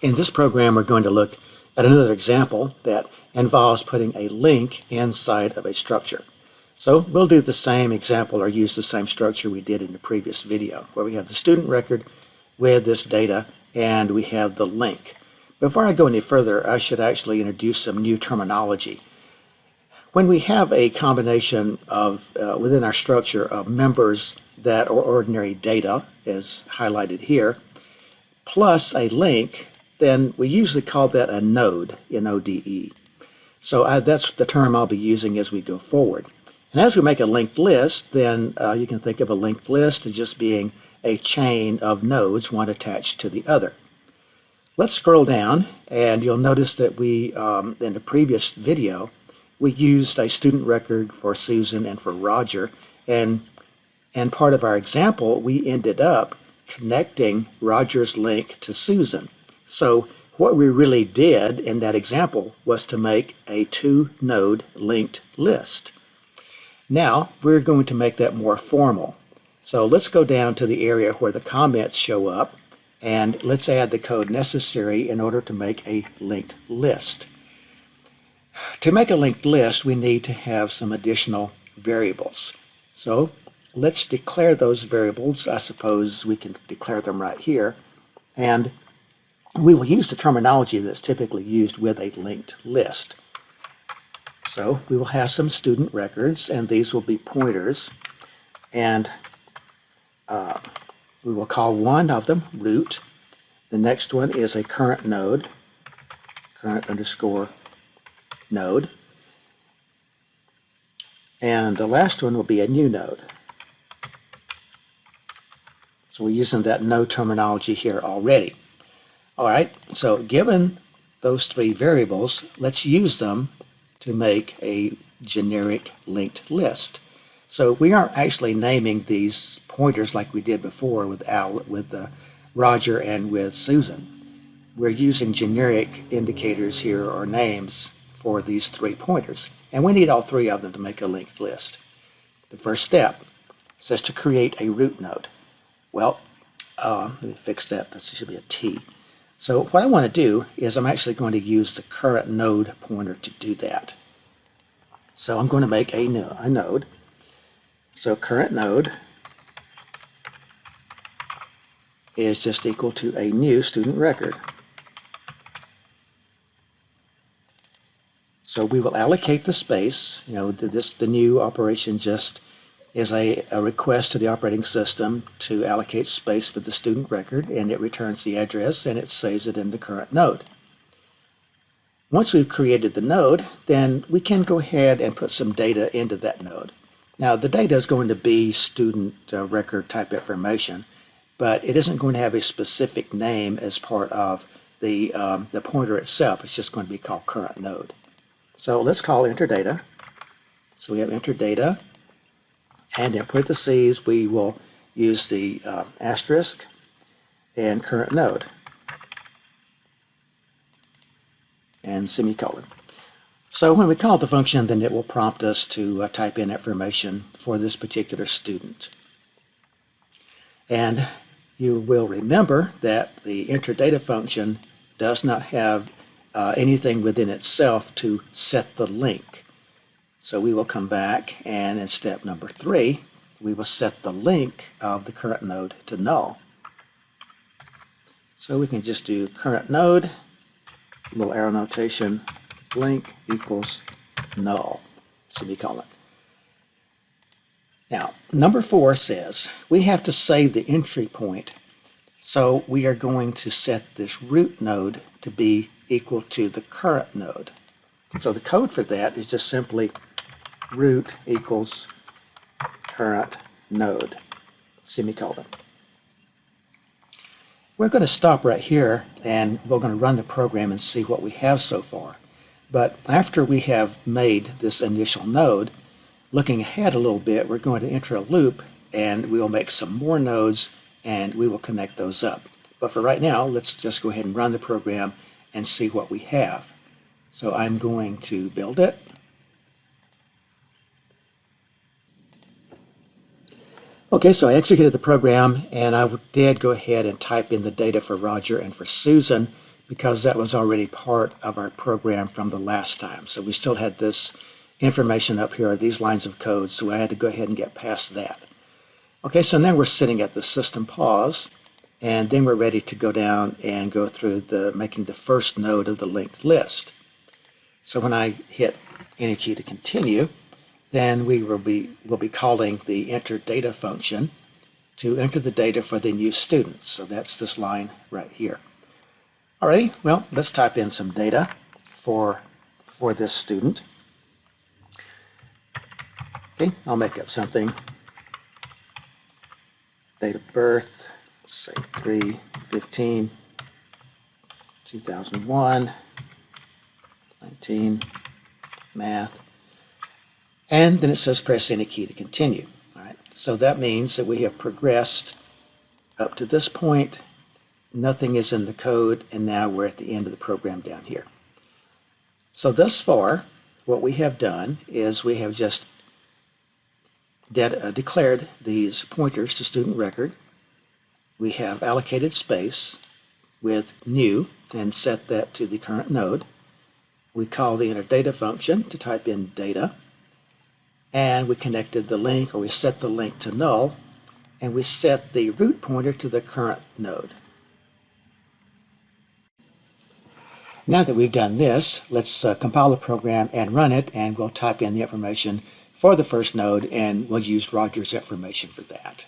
In this program, we're going to look at another example that involves putting a link inside of a structure. So we'll do the same example or use the same structure we did in the previous video, where we have the student record with this data and we have the link. Before I go any further, I should actually introduce some new terminology. When we have a combination of, within our structure, of members that are ordinary data, as highlighted here, plus a link, then we usually call that a node, N-O-D-E. So that's the term I'll be using as we go forward. And as we make a linked list, then you can think of a linked list as just being a chain of nodes, one attached to the other. Let's scroll down, and you'll notice that we, in the previous video, we used a student record for Susan and for Roger, and part of our example, we ended up connecting Roger's link to Susan. So what we really did in that example was to make a two-node linked list. Now we're going to make that more formal. So let's go down to the area where the comments show up, and let's add the code necessary in order to make a linked list. To make a linked list, we need to have some additional variables. So let's declare those variables. I suppose we can declare them right here. And we will use the terminology that's typically used with a linked list. So we will have some student records, and these will be pointers. And we will call one of them root. The next one is a current node, current underscore node. And the last one will be a new node. So we're using that node terminology here already. All right, so given those three variables, let's use them to make a generic linked list. So we aren't actually naming these pointers like we did before with Roger and with Susan. We're using generic indicators here or names for these three pointers, and we need all three of them to make a linked list. The first step says to create a root node. Well, let me fix that. That should be a T. So what I want to do is I'm actually going to use the current node pointer to do that. So I'm going to make a node. So current node is just equal to a new student record. So we will allocate the space. The new operation just is a request to the operating system to allocate space for the student record, and it returns the address and it saves it in the current node. Once we've created the node, then we can go ahead and put some data into that node. Now the data is going to be student record type information, but it isn't going to have a specific name as part of the pointer itself. It's just going to be called current node. So let's call enter data. So we have enter data. And in parentheses, we will use the asterisk and current node and semicolon. So when we call the function, then it will prompt us to type in information for this particular student. And you will remember that the enter data function does not have anything within itself to set the link. So we will come back, and in step number 3, we will set the link of the current node to null. So we can just do current node, little arrow notation, link equals null, semicolon. Now, number 4 says we have to save the entry point. So we are going to set this root node to be equal to the current node. So the code for that is just simply root equals current node, semicolon. We're going to stop right here, and we're going to run the program and see what we have so far. But after we have made this initial node, looking ahead a little bit, we're going to enter a loop, and we will make some more nodes, and we will connect those up. But for right now, let's just go ahead and run the program and see what we have. So I'm going to build it. Okay, so I executed the program, and I did go ahead and type in the data for Roger and for Susan, because that was already part of our program from the last time. So we still had this information up here, these lines of code, so I had to go ahead and get past that. Okay, so now we're sitting at the system pause, and then we're ready to go down and go through making the first node of the linked list. So when I hit any key to continue, then we'll be calling the enter data function to enter the data for the new student. So that's this line right here. Alrighty, well, let's type in some data for this student. Okay, I'll make up something. Date of birth, say 3/15/2001, 19, math, and then it says press any key to continue. All right, so that means that we have progressed up to this point. Nothing is in the code, and now we're at the end of the program down here. So thus far, what we have done is we have just declared these pointers to student record. We have allocated space with new and set that to the current node. We call the enter data function to type in data, and we connected the link, or we set the link to null, and we set the root pointer to the current node. Now that we've done this, let's compile the program and run it, and we'll type in the information for the first node, and we'll use Roger's information for that.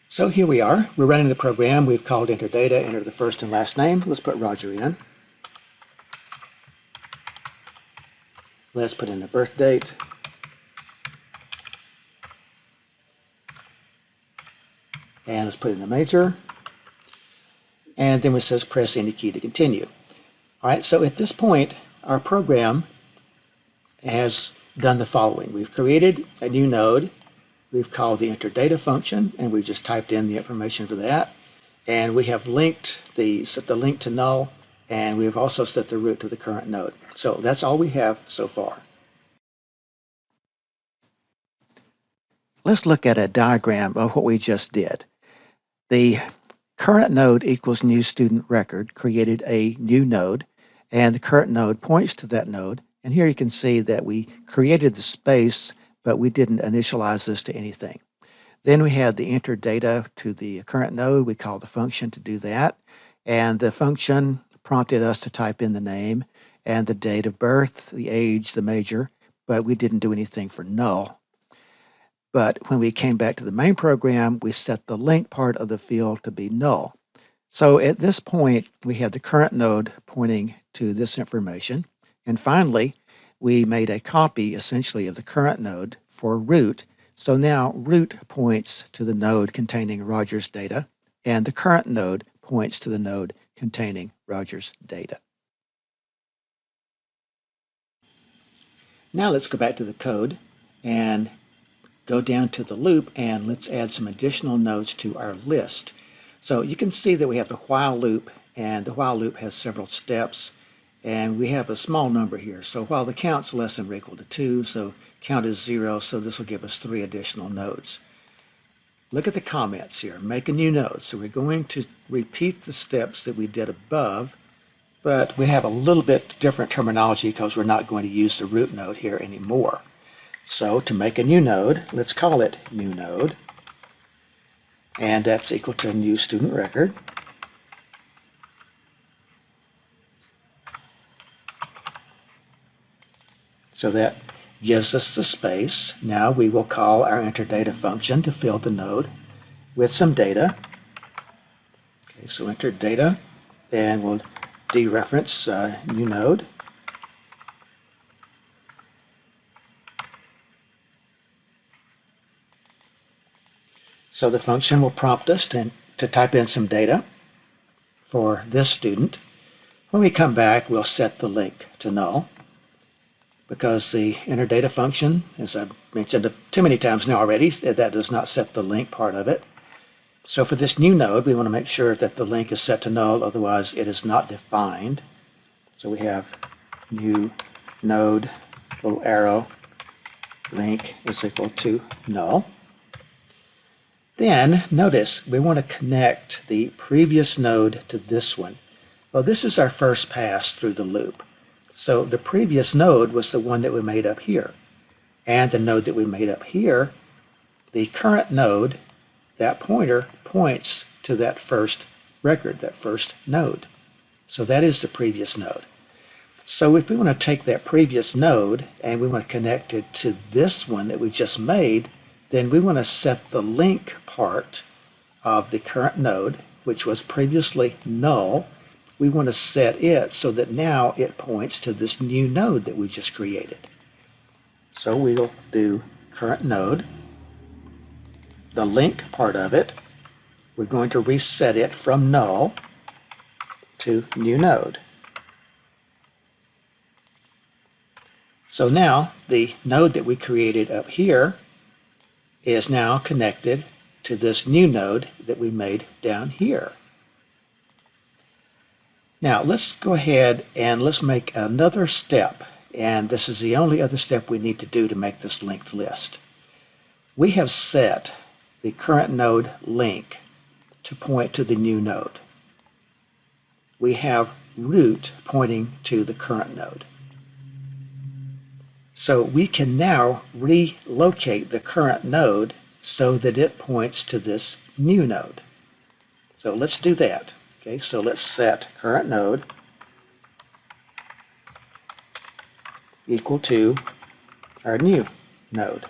So here we are. We're running the program. We've called enter data, enter the first and last name. Let's put Roger in. Let's put in the birth date. And let's put in the major. And then it says press any key to continue. All right, so at this point, our program has done the following. We've created a new node. We've called the enter data function, and we've just typed in the information for that. And we have set the link to null, and we've also set the root to the current node. So that's all we have so far. Let's look at a diagram of what we just did. The current node equals new student record created a new node, and the current node points to that node. And here you can see that we created the space, but we didn't initialize this to anything. Then we had the enter data to the current node. We called the function to do that, and the function prompted us to type in the name and the date of birth, the age, the major, but we didn't do anything for null. But when we came back to the main program, we set the link part of the field to be null. So at this point, we had the current node pointing to this information. And finally, we made a copy, essentially, of the current node for root. So now root points to the node containing Roger's data, and the current node points to the node containing Roger's data. Now let's go back to the code and go down to the loop, and let's add some additional nodes to our list. So you can see that we have the while loop, and the while loop has several steps, and we have a small number here. So while the count's less than or equal to 2, so count is 0, so this will give us 3 additional nodes. Look at the comments here. Make a new node. So we're going to repeat the steps that we did above, but we have a little bit different terminology because we're not going to use the root node here anymore. So to make a new node, let's call it new node, and that's equal to new student record. So that gives us the space. Now we will call our enter data function to fill the node with some data. Okay, so enter data, and we'll dereference new node. So the function will prompt us to type in some data for this student. When we come back, we'll set the link to null, because the enter data function, as I've mentioned too many times now already, that does not set the link part of it. So for this new node, we want to make sure that the link is set to null, otherwise it is not defined. So we have new node, little arrow, link is equal to null. Then notice we want to connect the previous node to this one. Well, this is our first pass through the loop. So the previous node was the one that we made up here. And the node that we made up here, the current node, that pointer points to that first record, that first node. So that is the previous node. So if we want to take that previous node and we want to connect it to this one that we just made, then we want to set the link part of the current node, which was previously null. We want to set it so that now it points to this new node that we just created. So we'll do current node, the link part of it. We're going to reset it from null to new node. So now the node that we created up here is now connected to this new node that we made down here. Now let's go ahead and let's make another step, and this is the only other step we need to do to make this linked list. We have set the current node link to point to the new node. We have root pointing to the current node. So we can now relocate the current node so that it points to this new node. So let's do that. Okay, so let's set current node equal to our new node.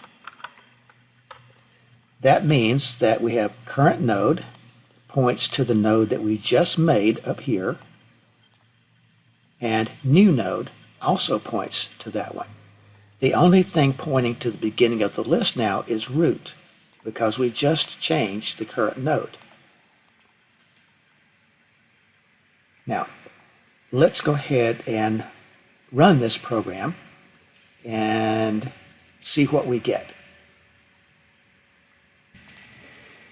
That means that we have current node points to the node that we just made up here, and new node also points to that one. The only thing pointing to the beginning of the list now is root, because we just changed the current node. Now, let's go ahead and run this program and see what we get.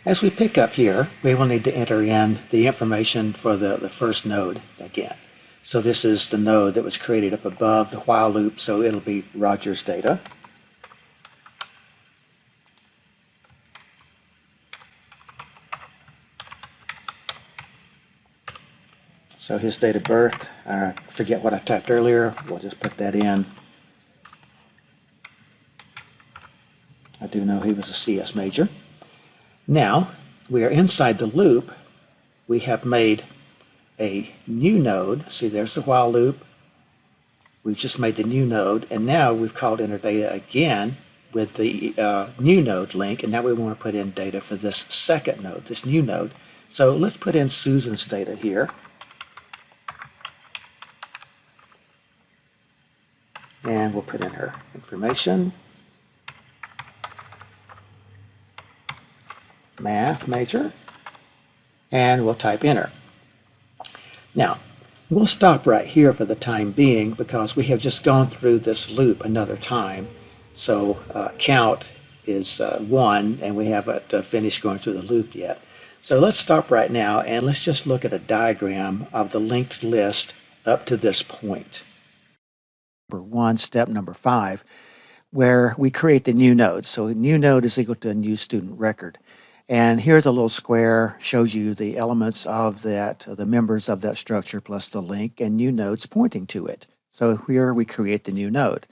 As we pick up here, we will need to enter in the information for the first node again. So this is the node that was created up above the while loop, so it'll be Roger's data. So his date of birth, I forget what I typed earlier, we'll just put that in. I do know he was a CS major. Now, we are inside the loop. We have made a new node. See, there's the while loop. We've just made the new node, and now we've called enter data again with the new node link, and now we want to put in data for this second node, this new node. So let's put in Susan's data here. And we'll put in her information. Math major. And we'll type enter. Now, we'll stop right here for the time being because we have just gone through this loop another time. So count is 1, and we haven't finished going through the loop yet. So let's stop right now and let's just look at a diagram of the linked list up to this point. Number 1, step number 5, where we create the new node. So a new node is equal to a new student record. And here's a little square, shows you the elements of that, the members of that structure plus the link and new nodes pointing to it. So here we create the new node.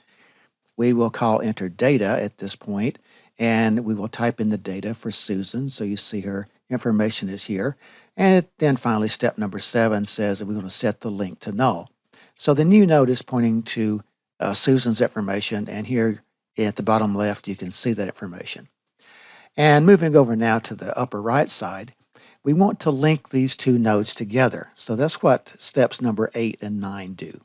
We will call enter data at this point, and we will type in the data for Susan. So you see her information is here. And then finally, step number 7 says that we're going to set the link to null. So the new node is pointing to Susan's information, and here at the bottom left, you can see that information. And moving over now to the upper right side, we want to link these two nodes together. So that's what steps number 8 and 9 do.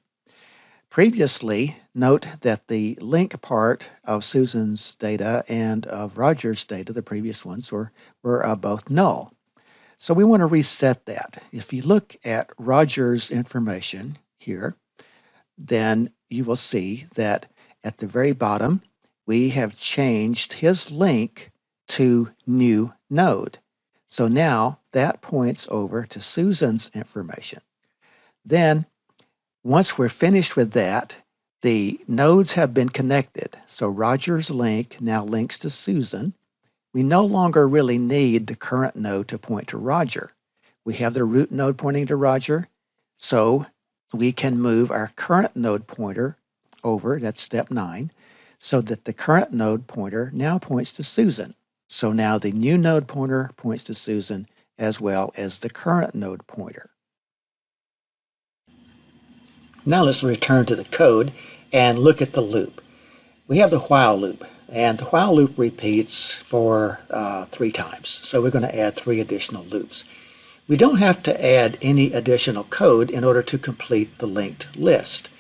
Previously, note that the link part of Susan's data and of Roger's data, the previous ones, were both null. So we want to reset that. If you look at Roger's information here, then you will see that at the very bottom, we have changed his link to new node. So now that points over to Susan's information. Then once we're finished with that, the nodes have been connected. So Roger's link now links to Susan, we no longer really need the current node to point to Roger. We have the root node pointing to Roger, so we can move our current node pointer over, that's step 9, so that the current node pointer now points to Susan. So now the new node pointer points to Susan as well as the current node pointer. Now let's return to the code and look at the loop. We have the while loop, and the while loop repeats for 3 times. So we're going to add 3 additional loops. We don't have to add any additional code in order to complete the linked list.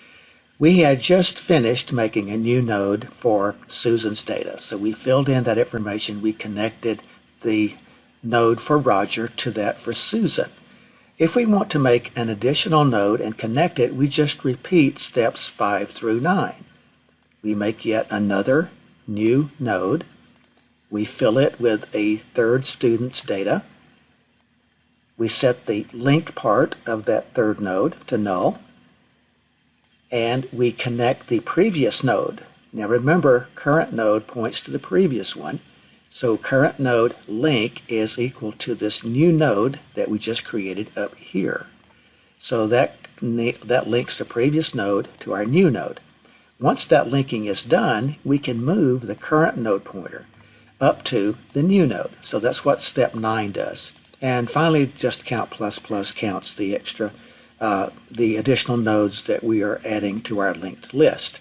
We had just finished making a new node for Susan's data. So we filled in that information. We connected the node for Roger to that for Susan. If we want to make an additional node and connect it, we just repeat steps 5 through 9. We make yet another new node. We fill it with a third student's data. We set the link part of that third node to null. And we connect the previous node. Now remember, current node points to the previous one. So current node link is equal to this new node that we just created up here. So that links the previous node to our new node. Once that linking is done, we can move the current node pointer up to the new node. So that's what step 9 does. And finally, just count plus plus counts the extra the additional nodes that we are adding to our linked list.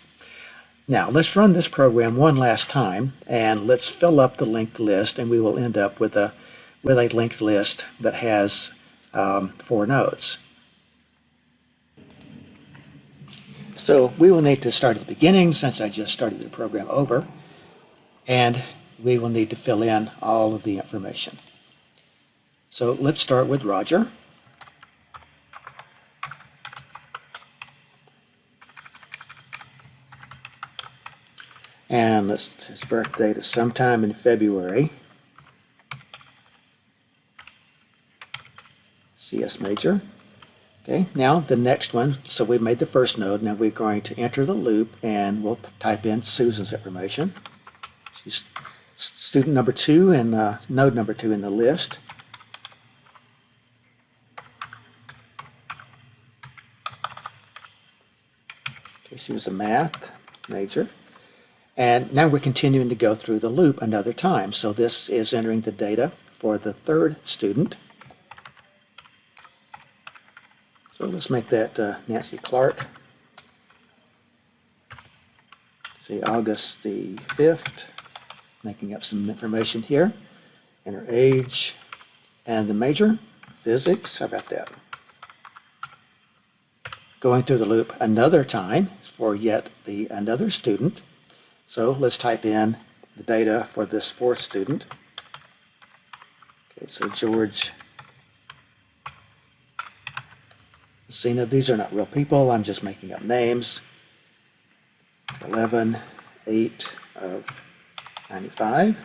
Now let's run this program one last time and let's fill up the linked list, and we will end up with a linked list that has 4 nodes. So we will need to start at the beginning since I just started the program over, and we will need to fill in all of the information. So let's start with Roger. And his birth date is sometime in February. CS major. Okay, now the next one, so we made the first node. Now we're going to enter the loop and we'll type in Susan's information. She's student number 2 and node number 2 in the list. Okay, she was a math major. And now we're continuing to go through the loop another time. So this is entering the data for the third student. So let's make that Nancy Clark. See, August the 5th, making up some information here. And her age and the major, physics. How about that? Going through the loop another time for yet another student. So let's type in the data for this 4th student. Okay, so George Messina. These are not real people. I'm just making up names. 11/8 of 95.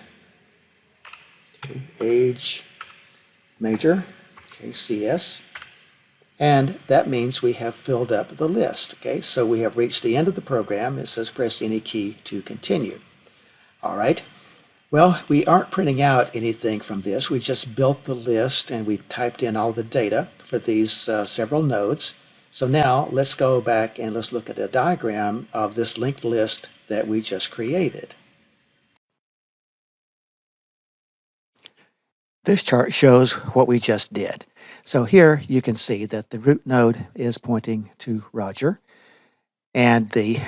Okay, age, major, okay, CS. And that means we have filled up the list. Okay, so we have reached the end of the program. It says press any key to continue. All right. Well, we aren't printing out anything from this. We just built the list and we typed in all the data for these several nodes. So now let's go back and let's look at a diagram of this linked list that we just created. This chart shows what we just did. So here you can see that the root node is pointing to Roger, and the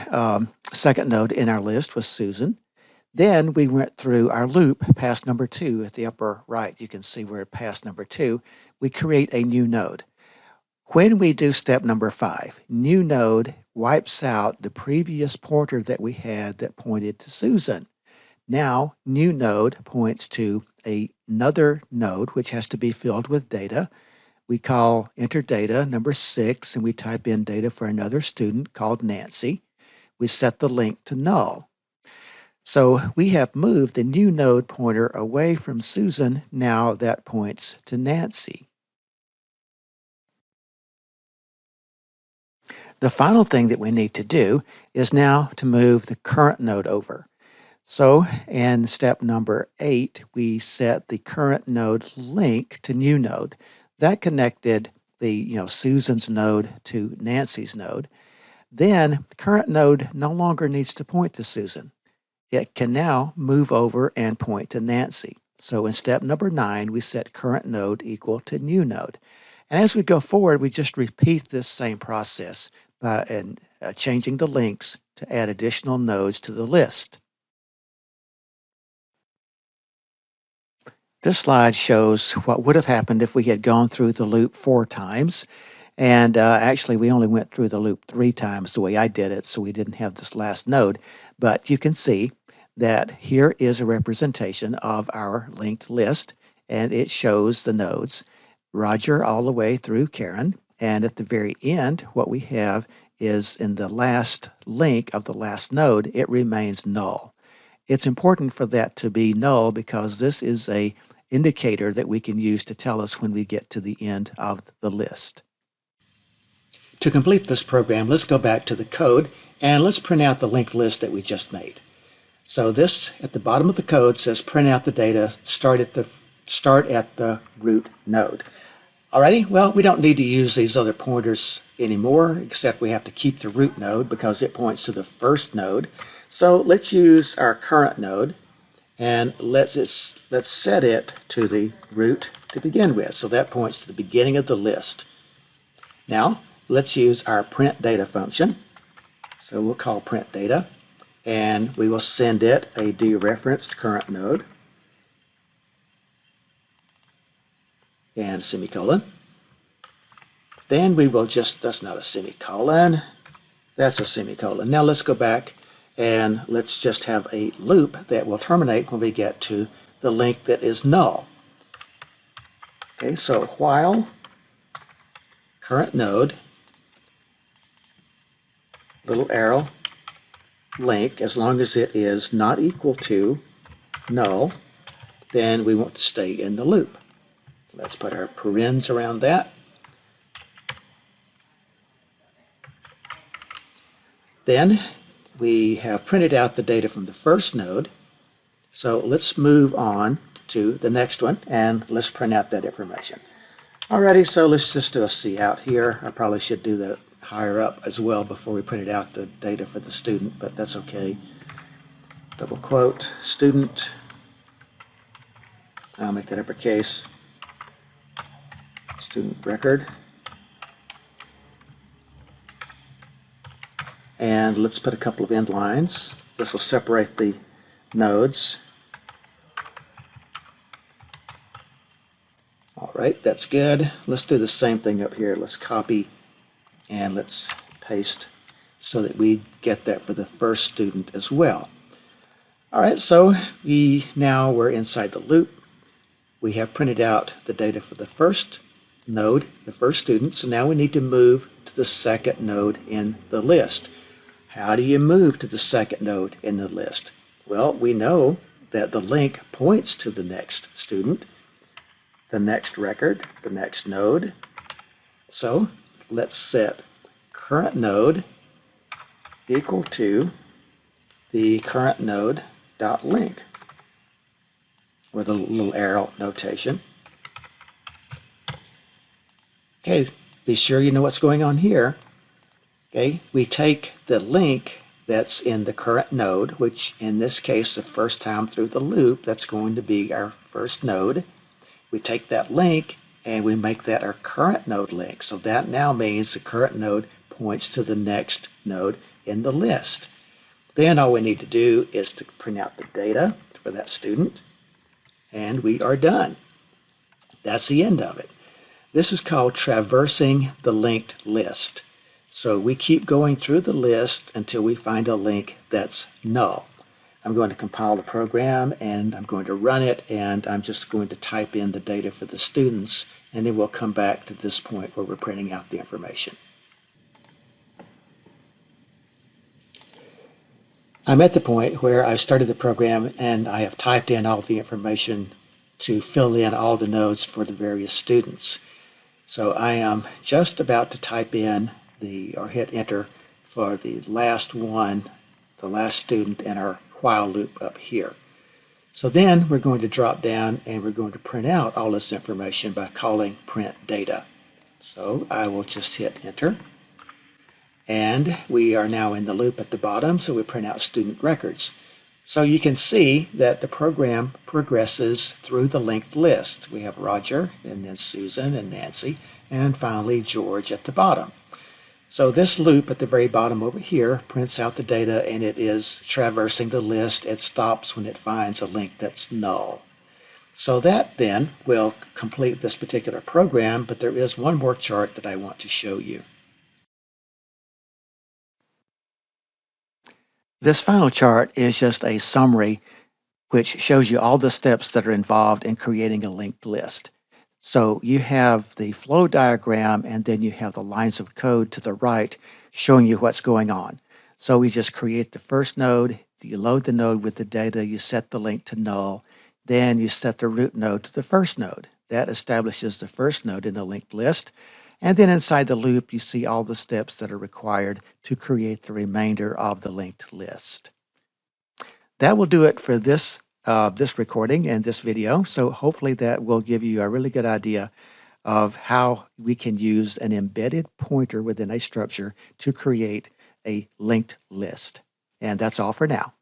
second node in our list was Susan. Then we went through our loop past number 2 at the upper right. You can see we're past number 2. We create a new node. When we do step number 5, new node wipes out the previous pointer that we had that pointed to Susan. Now, new node points to another node, which has to be filled with data. We call enter data number 6, and we type in data for another student called Nancy. We set the link to null. So we have moved the new node pointer away from Susan. Now that points to Nancy. The final thing that we need to do is now to move the current node over. So in step number 8, we set the current node link to new node. That connected the Susan's node to Nancy's node. Then the current node no longer needs to point to Susan. It can now move over and point to Nancy. So in step number 9, we set current node equal to new node. And as we go forward, we just repeat this same process by changing the links to add additional nodes to the list. This slide shows what would have happened if we had gone through the loop 4 times. And actually, we only went through the loop 3 times the way I did it, so we didn't have this last node. But you can see that here is a representation of our linked list, and it shows the nodes, Roger all the way through Karen. And at the very end, what we have is in the last link of the last node, it remains null. It's important for that to be null because this is an indicator that we can use to tell us when we get to the end of the list. To complete this program, let's go back to the code and let's print out the linked list that we just made. So this at the bottom of the code says print out the data, start at the root node. Alrighty, well, we don't need to use these other pointers anymore, except we have to keep the root node because it points to the first node. So let's use our current node and let's set it to the root to begin with. So that points to the beginning of the list. Now let's use our print data function. So we'll call print data and we will send it a dereferenced current node and semicolon. Then we will that's not a semicolon, that's a semicolon. Now let's go back and let's just have a loop that will terminate when we get to the link that is null. Okay, so while current node, little arrow, link, as long as it is not equal to null, then we want to stay in the loop. Let's put our parens around that. Then we have printed out the data from the first node. So let's move on to the next one and let's print out that information. Alrighty, so let's just do a cout here. I probably should do that higher up as well before we printed out the data for the student, but that's okay. Double quote, student. I'll make that uppercase. Student record. And let's put a couple of end lines. This will separate the nodes. All right, that's good. Let's do the same thing up here. Let's copy and let's paste so that we get that for the first student as well. All right, so we're inside the loop. We have printed out the data for the first node, the first student. So now we need to move to the second node in the list. How do you move to the second node in the list? Well, we know that the link points to the next student, the next record, the next node. So let's set current node equal to the current node dot link with a little arrow notation. Okay, be sure you know what's going on here. Okay, we take the link that's in the current node, which in this case, the first time through the loop, that's going to be our first node. We take that link and we make that our current node link. So that now means the current node points to the next node in the list. Then all we need to do is to print out the data for that student, and we are done. That's the end of it. This is called traversing the linked list. So we keep going through the list until we find a link that's null. I'm going to compile the program and I'm going to run it, and I'm just going to type in the data for the students, and then we'll come back to this point where we're printing out the information. I'm at the point where I've started the program and I have typed in all the information to fill in all the nodes for the various students. So I am just about to type in or hit enter for the last one, the last student in our while loop up here. So then we're going to drop down and we're going to print out all this information by calling print data. So I will just hit enter. And we are now in the loop at the bottom, so we print out student records. So you can see that the program progresses through the linked list. We have Roger, and then Susan and Nancy, and finally George at the bottom. So this loop at the very bottom over here prints out the data, and it is traversing the list. It stops when it finds a link that's null. So that then will complete this particular program, but there is one more chart that I want to show you. This final chart is just a summary which shows you all the steps that are involved in creating a linked list. So you have the flow diagram, and then you have the lines of code to the right showing you what's going on. So we just create the first node, you load the node with the data, you set the link to null, then you set the root node to the first node. That establishes the first node in the linked list. And then inside the loop, you see all the steps that are required to create the remainder of the linked list. That will do it for this recording and this video. So hopefully that will give you a really good idea of how we can use an embedded pointer within a structure to create a linked list. And that's all for now.